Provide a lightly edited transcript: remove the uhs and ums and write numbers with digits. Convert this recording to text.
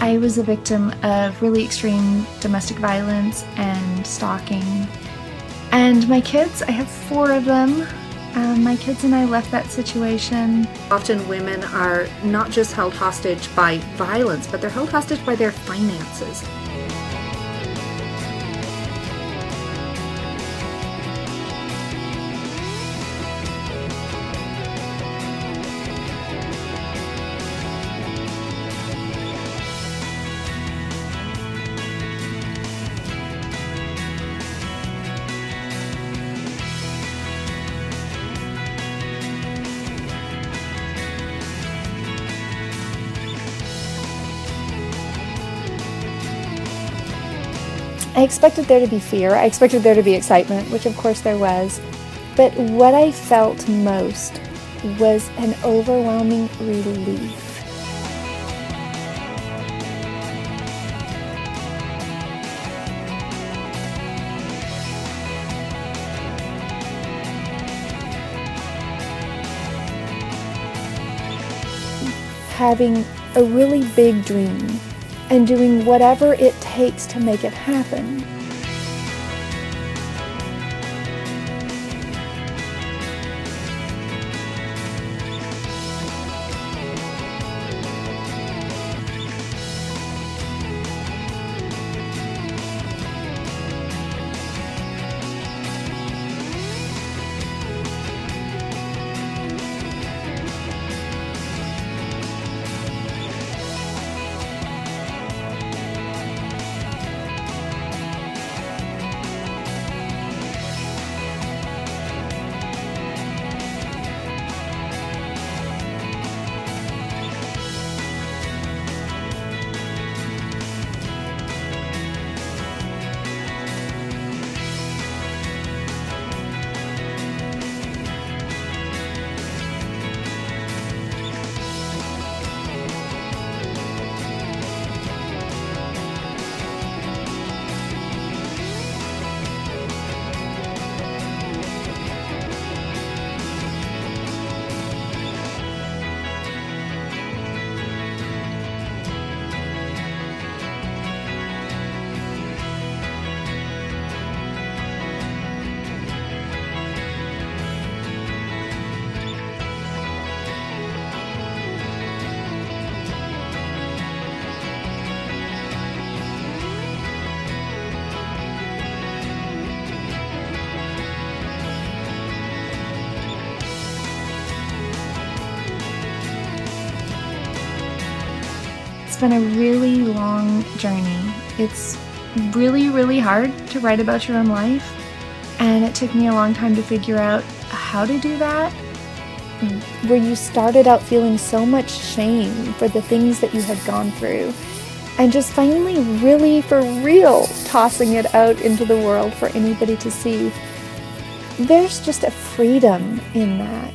I was a victim of really extreme domestic violence and stalking. And my kids, I have 4 of them. My kids and I left that situation. Often women are not just held hostage by violence, but they're held hostage by their finances. I expected there to be fear, I expected there to be excitement, which of course there was, but what I felt most was an overwhelming relief. Having a really big dream and doing whatever it takes to make it happen. It's been a really long journey. It's really hard to write about your own life, and it took me a long time to figure out how to do that. Where you started out feeling so much shame for the things that you had gone through, and just finally really for real tossing it out into the world for anybody to see. There's just a freedom in that.